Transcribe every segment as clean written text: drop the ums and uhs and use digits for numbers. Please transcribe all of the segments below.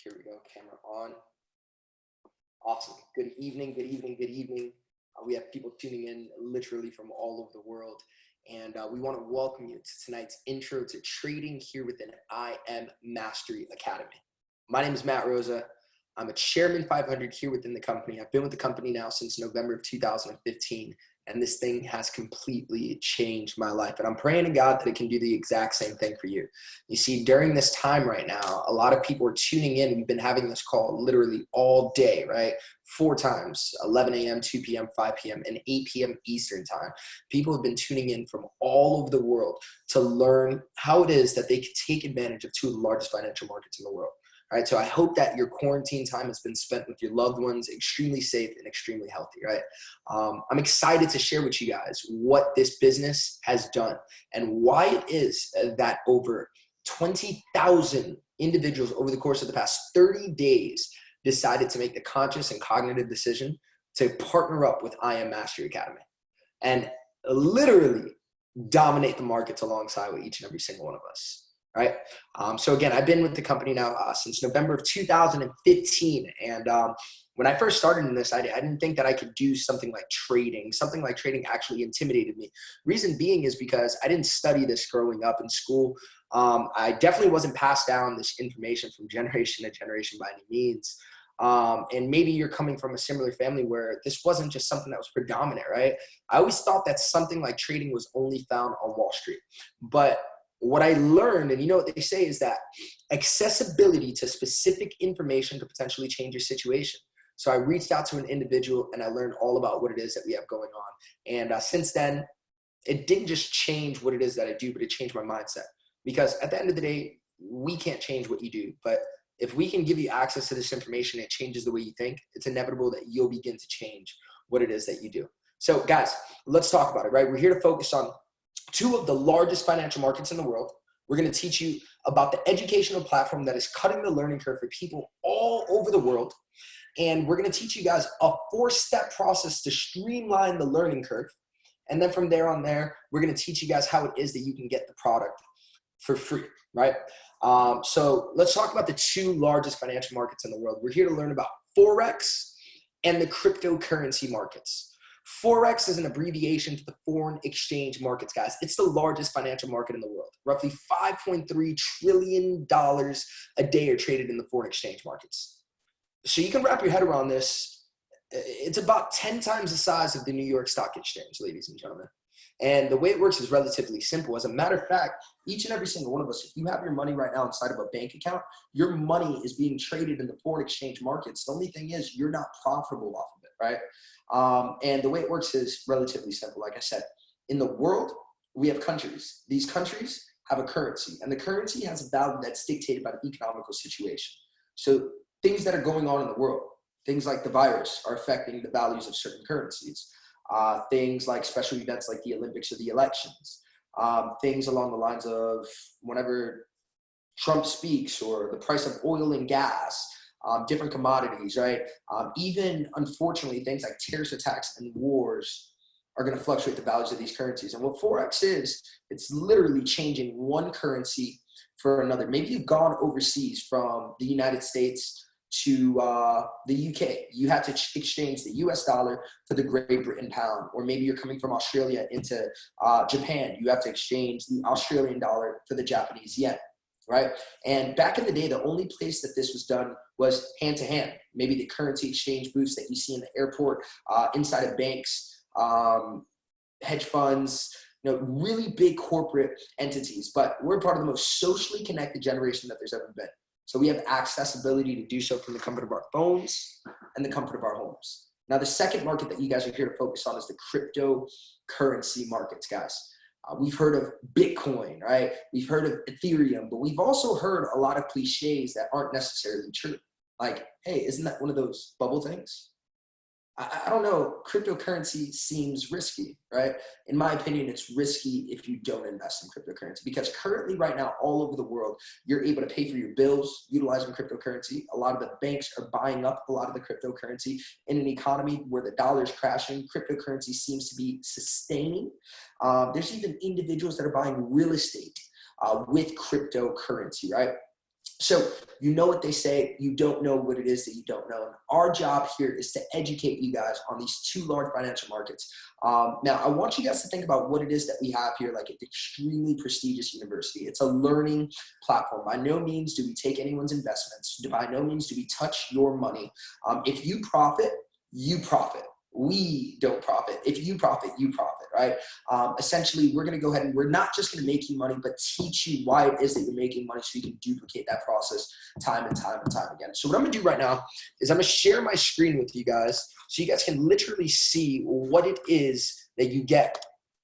Here we go, camera on. Awesome. Good evening, good evening, good evening. We have people tuning in literally from all over the world. And we want to welcome you to tonight's intro to trading here within IM Mastery Academy. My name is Matt Rosa. I'm a Chairman 500 here within the company. I've been with the company now since November of 2015. And this thing has completely changed my life. And I'm praying to God that it can do the exact same thing for you. You see, during this time right now, a lot of people are tuning in. We've been having this call literally all day, right? 4 times, 11 a.m., 2 p.m., 5 p.m., and 8 p.m. Eastern time. People have been tuning in from all over the world to learn how it is that they can take advantage of 2 of the largest financial markets in the world. All right, so I hope that your quarantine time has been spent with your loved ones, extremely safe and extremely healthy, right? I'm excited to share with you guys what this business has done and why it is that over 20,000 individuals over the course of the past 30 days decided to make the conscious and cognitive decision to partner up with IM Mastery Academy and literally dominate the markets alongside with each and every single one of us. Right. So again, I've been with the company now since November of 2015. And when I first started in this, I didn't think that I could do something like trading. Something like trading actually intimidated me. Reason being is because I didn't study this growing up in school. I definitely wasn't passed down this information from generation to generation by any means. And maybe you're coming from a similar family where this wasn't just something that was predominant, right? I always thought that something like trading was only found on Wall Street. But what I learned, and you know what they say, is that accessibility to specific information could potentially change your situation. So I reached out to an individual and I learned all about what it is that we have going on. And since then, it didn't just change what it is that I do, but it changed my mindset. Because at the end of the day, we can't change what you do. But if we can give you access to this information, it changes the way you think. It's inevitable that you'll begin to change what it is that you do. So guys, let's talk about it, right? We're here to focus on 2 of the largest financial markets in the world. We're going to teach you about the educational platform that is cutting the learning curve for people all over the world. And we're going to teach you guys a 4-step process to streamline the learning curve. And then from there on there, we're going to teach you guys how it is that you can get the product for free, right? So let's talk about the 2 largest financial markets in the world. We're here to learn about Forex and the cryptocurrency markets. Forex is an abbreviation to the foreign exchange markets, guys. It's the largest financial market in the world. Roughly $5.3 trillion a day are traded in the foreign exchange markets. So you can wrap your head around this. It's about 10 times the size of the New York Stock Exchange, ladies and gentlemen. And the way it works is relatively simple. As a matter of fact, each and every single one of us, if you have your money right now inside of a bank account, your money is being traded in the foreign exchange markets. The only thing is you're not profitable off of it, right? And the way it works is relatively simple. Like I said, in the world, we have countries. These countries have a currency, and the currency has a value that's dictated by the economical situation. So things that are going on in the world, things like the virus are affecting the values of certain currencies. Things like special events like the Olympics or the elections. Things along the lines of whenever Trump speaks, or the price of oil and gas, different commodities, right? Even, unfortunately, things like terrorist attacks and wars are going to fluctuate the values of these currencies. And what Forex is, it's literally changing one currency for another. Maybe you've gone overseas from the United States to the UK. You had to exchange the US dollar for the Great Britain pound. Or maybe you're coming from Australia into Japan. You have to exchange the Australian dollar for the Japanese yen. Right? And back in the day, the only place that this was done was hand to hand. Maybe the currency exchange booths that you see in the airport, inside of banks, hedge funds, really big corporate entities. But we're part of the most socially connected generation that there's ever been. So we have accessibility to do so from the comfort of our phones and the comfort of our homes. Now, the second market that you guys are here to focus on is the cryptocurrency markets, guys. We've heard of Bitcoin, right? We've heard of Ethereum, but we've also heard a lot of cliches that aren't necessarily true. Like, hey, isn't that one of those bubble things? I don't know. Cryptocurrency seems risky, right? In my opinion, it's risky if you don't invest in cryptocurrency, because currently right now, all over the world, you're able to pay for your bills utilizing cryptocurrency. A lot of the banks are buying up a lot of the cryptocurrency. In an economy where the dollar is crashing, cryptocurrency seems to be sustaining. There's even individuals that are buying real estate with cryptocurrency, right? So you know what they say, you don't know what it is that you don't know. And our job here is to educate you guys on these two large financial markets. Now, I want you guys to think about what it is that we have here, like an extremely prestigious university. It's a learning platform. By no means do we take anyone's investments. By no means do we touch your money. If you profit, you profit. We don't profit. If you profit, you profit, right? Essentially, we're going to go ahead and we're not just going to make you money, but teach you why it is that you're making money so you can duplicate that process time and time and time again. So what I'm going to do right now is I'm going to share my screen with you guys so you guys can literally see what it is that you get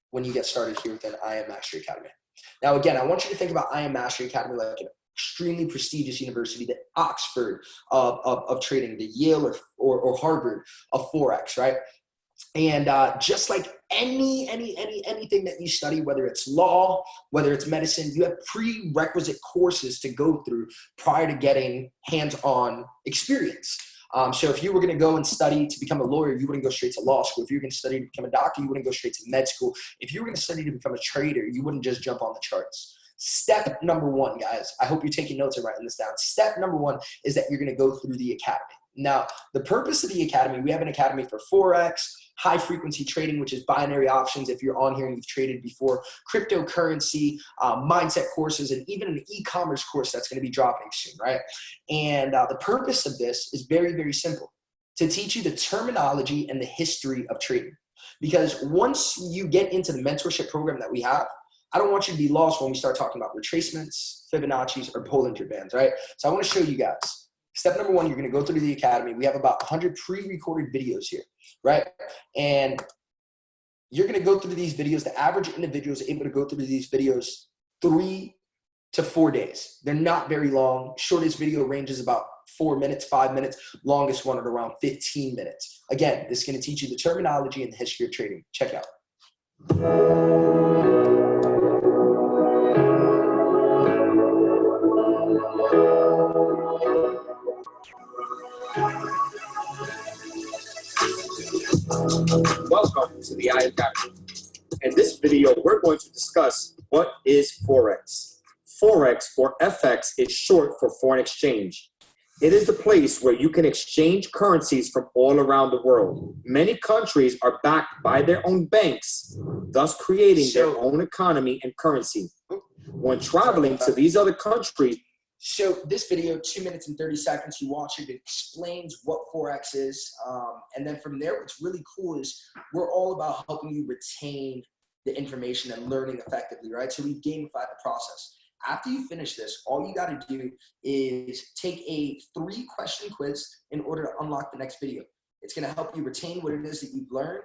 when you get started here within I Am Mastery Academy. Now, again, I want you to think about I Am Mastery Academy like an extremely prestigious university, the Oxford of trading, the Yale or Harvard of Forex, right? And just like anything that you study, whether it's law, whether it's medicine, you have prerequisite courses to go through prior to getting hands-on experience. So if you were going to go and study to become a lawyer, you wouldn't go straight to law school. If you were going to study to become a doctor, you wouldn't go straight to med school. If you were going to study to become a trader, you wouldn't just jump on the charts. Step number one, guys, I hope you're taking notes and writing this down. Step number one is that you're going to go through the academy. Now, the purpose of the academy, we have an academy for Forex, high frequency trading, which is binary options. If you're on here and you've traded before, cryptocurrency, mindset courses, and even an e-commerce course that's going to be dropping soon, right? And the purpose of this is very, very simple: to teach you the terminology and the history of trading. Because once you get into the mentorship program that we have, I don't want you to be lost when we start talking about retracements, Fibonacci's, or Bollinger Bands, right? So I want to show you guys. Step number one, you're going to go through the academy. We have about 100 pre-recorded videos here, right? And you're going to go through these videos. The average individual is able to go through these videos 3 to 4 days. They're not very long. Shortest video range is about 4 minutes, 5 minutes. Longest one at around 15 minutes. Again, this is going to teach you the terminology and the history of trading. Check it out. Welcome to the I Am Academy. In this video, we're going to discuss what is Forex. Forex, or FX, is short for foreign exchange. It is the place where you can exchange currencies from all around the world. Many countries are backed by their own banks, thus creating their own economy and currency. When traveling to these other countries, so this video, 2 minutes and 30 seconds, you watch it, it explains what Forex is. And then from there, what's really cool is we're all about helping you retain the information and learning effectively, right? So we gamify the process. After you finish this, all you got to do is take a 3-question quiz in order to unlock the next video. It's going to help you retain what it is that you've learned,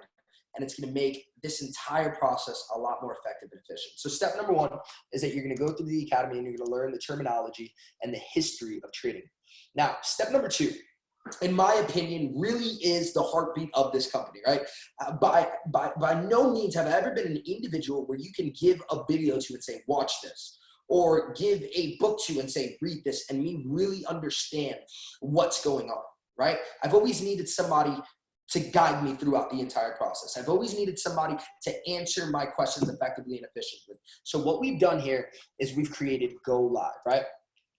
and it's going to make this entire process a lot more effective and efficient. So step number one is that you're going to go through the academy and you're going to learn the terminology and the history of trading. Now, step number two, in my opinion, really is the heartbeat of this company, right? By no means have I ever been an individual where you can give a video to and say, watch this, or give a book to and say, read this, and me really understand what's going on, right? I've always needed somebody to guide me throughout the entire process. I've always needed somebody to answer my questions effectively and efficiently. So what we've done here is we've created Go Live, right?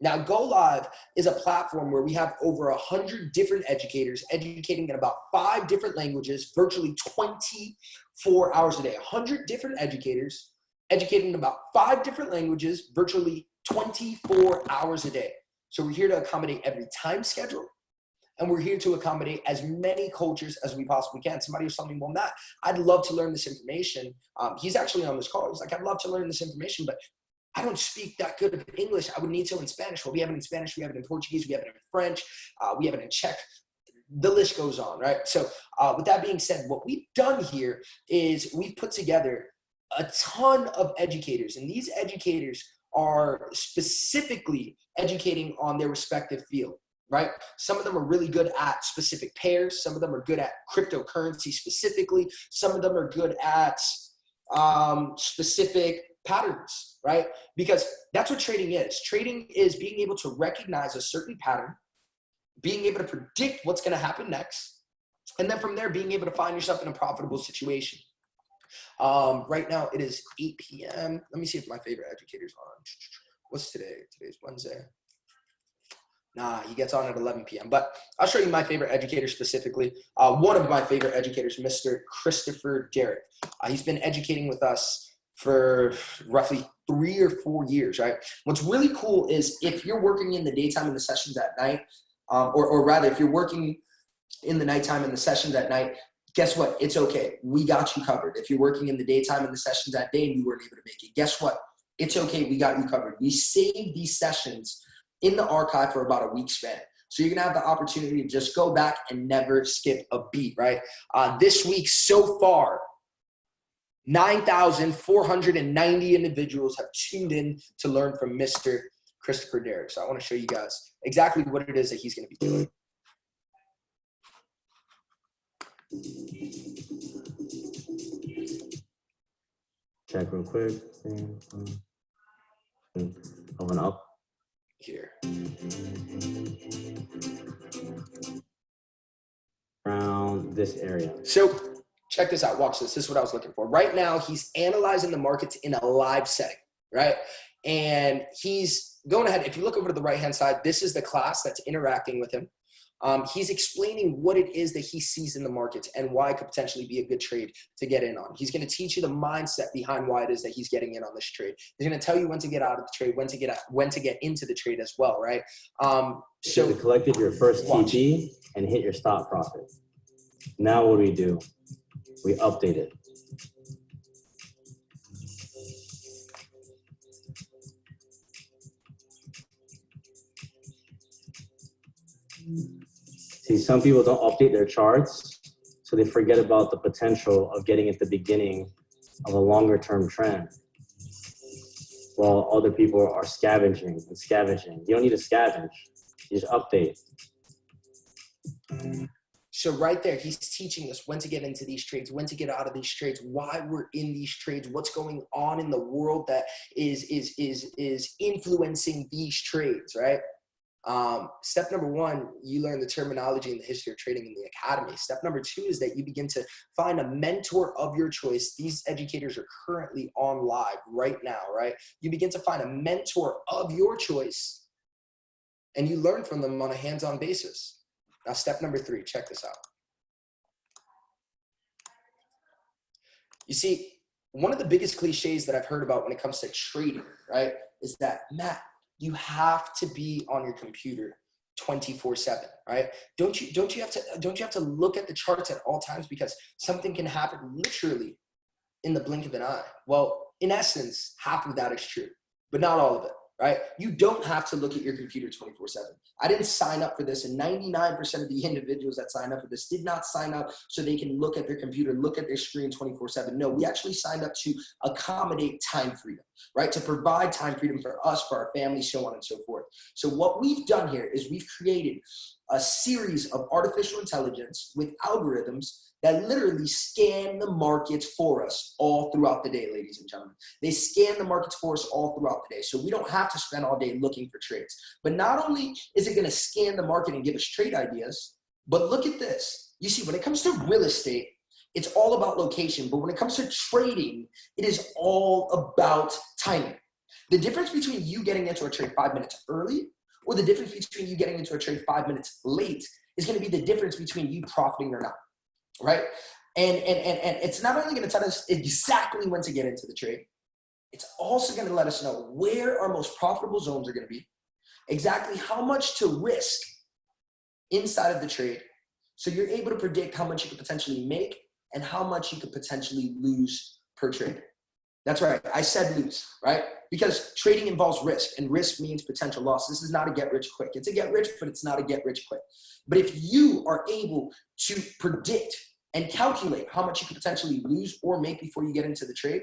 Now, Go Live is a platform where we have over 100 different educators educating in about 5 different languages, virtually 24 hours a day. 100 different educators educating in about 5 different languages, virtually 24 hours a day. So we're here to accommodate every time schedule, and we're here to accommodate as many cultures as we possibly can. Somebody was telling me, well, Matt, I'd love to learn this information. He's actually on this call. He's like, I'd love to learn this information, but I don't speak that good of English. I would need to in Spanish. Well, we have it in Spanish. We have it in Portuguese. We have it in French. We have it in Czech. The list goes on, right? So with that being said, what we've done here is we've put together a ton of educators, and these educators are specifically educating on their respective field, right? Some of them are really good at specific pairs. Some of them are good at cryptocurrency specifically. Some of them are good at specific patterns, right? Because that's what trading is. Trading is being able to recognize a certain pattern, being able to predict what's going to happen next, and then from there, being able to find yourself in a profitable situation. Right now, it is 8 p.m. Let me see if my favorite educator's on. What's today? Today's Wednesday. Nah, he gets on at 11 p.m. But I'll show you my favorite educator specifically. One of my favorite educators, Mr. Christopher Garrett. He's been educating with us for roughly 3 or 4 years, right? What's really cool is if you're working in the daytime in the sessions at night, or rather, if you're working in the nighttime and the sessions at night, guess what? It's okay. We got you covered. If you're working in the daytime and the sessions at day and you weren't able to make it, guess what? It's okay. We got you covered. We saved these sessions in the archive for about a week span. So you're going to have the opportunity to just go back and never skip a beat, right? This week so far, 9,490 individuals have tuned in to learn from Mr. Christopher Garrett. So I want to show you guys exactly what it is that he's going to be doing. Check real quick. Open up. Here. Around this area. So check this out. Watch this. This is what I was looking for. Right now, he's analyzing the markets in a live setting, right? And he's going ahead. If you look over to the right-hand side, this is the class that's interacting with him. He's explaining what it is that he sees in the markets and why it could potentially be a good trade to get in on. He's going to teach you the mindset behind why it is that he's getting in on this trade. He's going to tell you when to get out of the trade, when to get into the trade as well, right? So you collected your first TP and hit your stop profit. Now what do? We update it. See, some people don't update their charts, so they forget about the potential of getting at the beginning of a longer term trend, while other people are scavenging and scavenging. You don't need to scavenge, you just update. So right there, he's teaching us when to get into these trades, when to get out of these trades, why we're in these trades, what's going on in the world that is influencing these trades, right? Step number 1, you learn the terminology and the history of trading in the academy. Step number 2 is that you begin to find a mentor of your choice. These educators are currently on live right now, right? You begin to find a mentor of your choice and you learn from them on a hands-on basis. Now, step number 3, check this out. You see, one of the biggest cliches that I've heard about when it comes to trading, right, is that, Matt, you have to be on your computer 24/7, right? Don't you have to look at the charts at all times because something can happen literally in the blink of an eye? Well, in essence, half of that is true, but not all of it, right? You don't have to look at your computer 24/7. I didn't sign up for this, and 99% of the individuals that sign up for this did not sign up so they can look at their computer, look at their screen 24/7. No, we actually signed up to accommodate time freedom, right? To provide time freedom for us, for our families, so on and so forth. So what we've done here is we've created a series of artificial intelligence with algorithms that literally scan the markets for us all throughout the day, ladies and gentlemen. They scan the markets for us all throughout the day. So we don't have to spend all day looking for trades. But not only is it going to scan the market and give us trade ideas, but look at this. You see, when it comes to real estate, it's all about location. But when it comes to trading, it is all about timing. The difference between you getting into a trade 5 minutes early or the difference between you getting into a trade 5 minutes late is going to be the difference between you profiting or not. Right? And it's not only going to tell us exactly when to get into the trade, it's also going to let us know where our most profitable zones are going to be, exactly how much to risk inside of the trade. So you're able to predict how much you could potentially make and how much you could potentially lose per trade. That's right. I said lose, right? Because trading involves risk, and risk means potential loss. This is not a get rich quick. It's a get rich, but it's not a get rich quick. But if you are able to predict and calculate how much you could potentially lose or make before you get into the trade,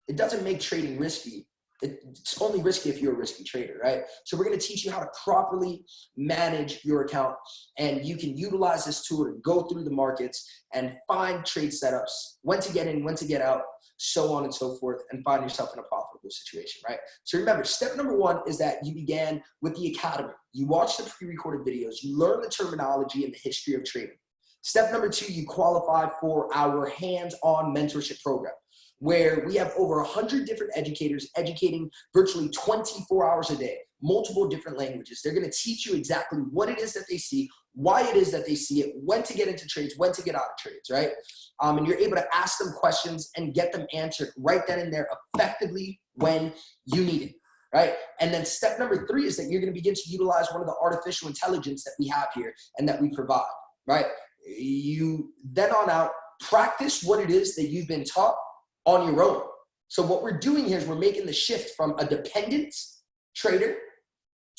it doesn't make trading risky. It's only risky if you're a risky trader, right? So we're going to teach you how to properly manage your account, and you can utilize this tool to go through the markets and find trade setups, when to get in, when to get out, so on and so forth, and find yourself in a profitable situation, right? So remember, step number 1 is that you began with the academy. You watch the pre-recorded videos, you learn the terminology and the history of trading. Step number 2, you qualify for our hands-on mentorship program. where we have over 100 different educators educating virtually 24 hours a day, multiple different languages. They're going to teach you exactly what it is that they see, why it is that they see it, when to get into trades, when to get out of trades, right? And you're able to ask them questions and get them answered right then and there effectively when you need it, right? And then step number 3 is that you're going to begin to utilize one of the artificial intelligence that we have here and that we provide, right? You then on out, practice what it is that you've been taught on your own. So what we're doing here is we're making the shift from a dependent trader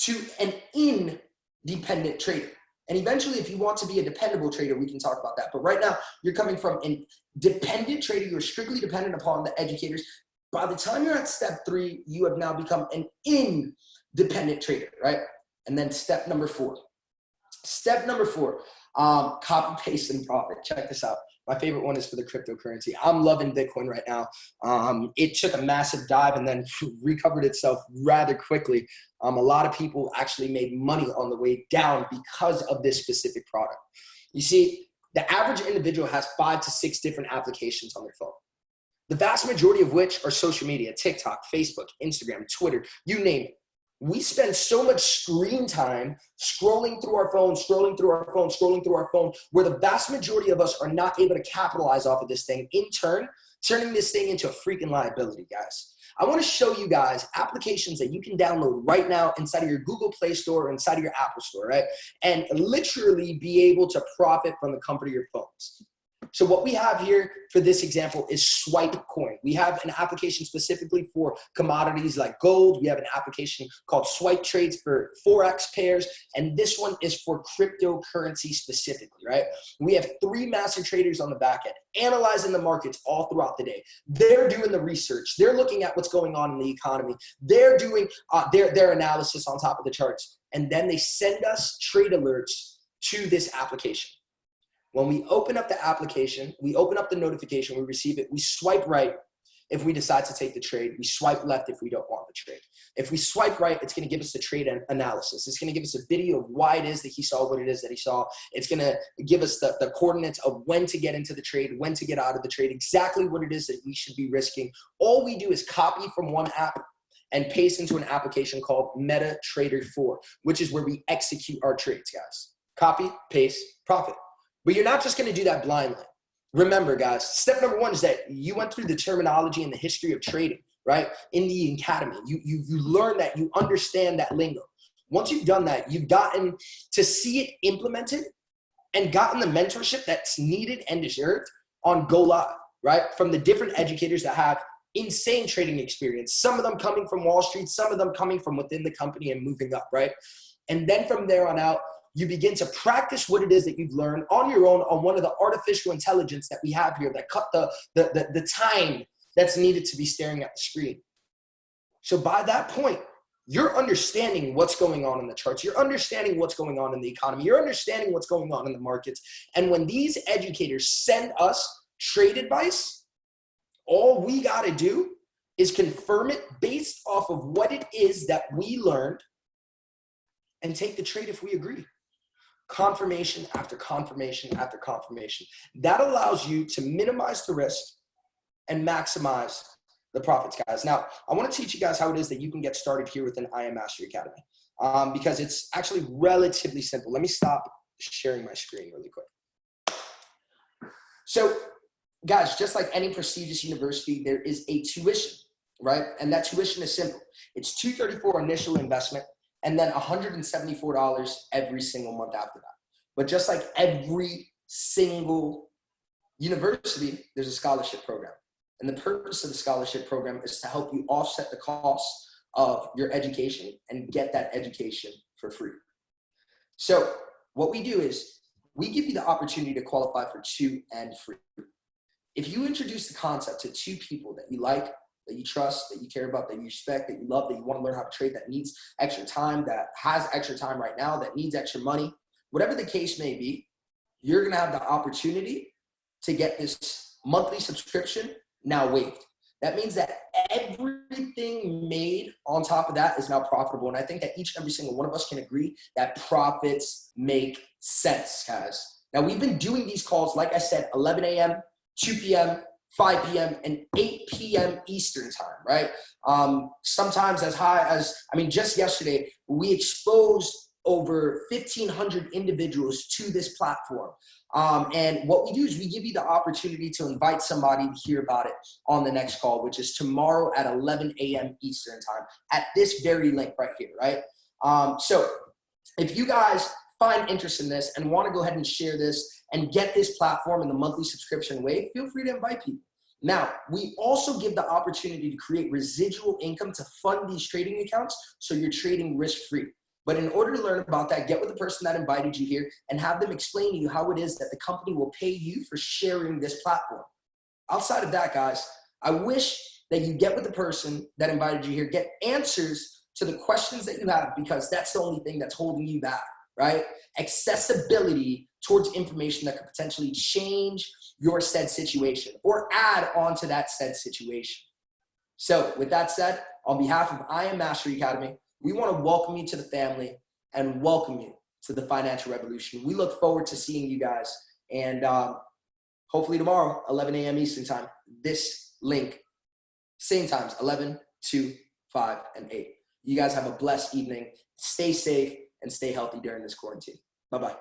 to an independent trader. And eventually, if you want to be a dependable trader, we can talk about that. But right now, you're coming from a dependent trader. You're strictly dependent upon the educators. By the time you're at step 3, you have now become an independent trader, right? And then step number 4. Step number 4, copy, paste, and profit. Check this out. My favorite one is for the cryptocurrency. I'm loving Bitcoin right now. It took a massive dive and then recovered itself rather quickly. A lot of people actually made money on the way down because of this specific product. You see, the average individual has 5 to 6 different applications on their phone. The vast majority of which are social media, TikTok, Facebook, Instagram, Twitter, you name it. We spend so much screen time scrolling through our phone, where the vast majority of us are not able to capitalize off of this thing, in turn, turning this thing into a freaking liability, guys. I want to show you guys applications that you can download right now inside of your Google Play Store or inside of your Apple Store, right? And literally be able to profit from the comfort of your phones. So what we have here for this example is Swipe Coin. We have an application specifically for commodities like gold. We have an application called Swipe Trades for Forex pairs. And this one is for cryptocurrency specifically, right? We have 3 master traders on the back end analyzing the markets all throughout the day. They're doing the research. They're looking at what's going on in the economy. They're doing their analysis on top of the charts. And then they send us trade alerts to this application. When we open up the application, we open up the notification, we receive it, we swipe right if we decide to take the trade, we swipe left if we don't want the trade. If we swipe right, it's going to give us the trade analysis. It's going to give us a video of why it is that he saw what it is that he saw. It's going to give us the coordinates of when to get into the trade, when to get out of the trade, exactly what it is that we should be risking. All we do is copy from one app and paste into an application called MetaTrader 4, which is where we execute our trades, guys. Copy, paste, profit. But you're not just going to do that blindly. Remember, guys, step number 1 is that you went through the terminology and the history of trading, right? In the academy, you learn that, you understand that lingo. Once you've done that, you've gotten to see it implemented and gotten the mentorship that's needed and deserved on Go Live, right? From the different educators that have insane trading experience. Some of them coming from Wall Street, some of them coming from within the company and moving up, right? And then from there on out, you begin to practice what it is that you've learned on your own on one of the artificial intelligence that we have here that cut the time that's needed to be staring at the screen. So by that point, you're understanding what's going on in the charts. You're understanding what's going on in the economy. You're understanding what's going on in the markets. And when these educators send us trade advice, all we got to do is confirm it based off of what it is that we learned and take the trade if we agree. Confirmation after confirmation after confirmation. That allows you to minimize the risk and maximize the profits, guys. Now, I want to teach you guys how it is that you can get started here within IM Mastery Academy because it's actually relatively simple. Let me stop sharing my screen really quick. So, guys, just like any prestigious university, there is a tuition, right? And that tuition is simple. It's $234 initial investment, and then $174 every single month after that. But just like every single university, there's a scholarship program. And the purpose of the scholarship program is to help you offset the cost of your education and get that education for free. So what we do is we give you the opportunity to qualify for 2 and free. If you introduce the concept to 2 people that you like, that you trust, that you care about, that you respect, that you love, that you want to learn how to trade, that needs extra time, that has extra time right now, that needs extra money, whatever the case may be, you're going to have the opportunity to get this monthly subscription now waived. That means that everything made on top of that is now profitable. And I think that each and every single one of us can agree that profits make sense, guys. Now, we've been doing these calls, like I said, 11 a.m., 2 p.m., 5 p.m., and 8 p.m. Eastern time, right? Sometimes as high as, just yesterday, we exposed over 1,500 individuals to this platform. And what we do is we give you the opportunity to invite somebody to hear about it on the next call, which is tomorrow at 11 a.m. Eastern time at this very link right here, right? So if you guys find interest in this and want to go ahead and share this and get this platform in the monthly subscription way, feel free to invite people. Now, we also give the opportunity to create residual income to fund these trading accounts so you're trading risk-free. But in order to learn about that, get with the person that invited you here and have them explain to you how it is that the company will pay you for sharing this platform. Outside of that, guys, I wish that you get with the person that invited you here, get answers to the questions that you have, because that's the only thing that's holding you back, right? Accessibility towards information that could potentially change your said situation or add on to that said situation. So with that said, on behalf of I Am Mastery Academy, we want to welcome you to the family and welcome you to the financial revolution. We look forward to seeing you guys. And hopefully tomorrow, 11 a.m. Eastern time, this link, same times, 11, 2, 5, and 8. You guys have a blessed evening. Stay safe and stay healthy during this quarantine. Bye-bye.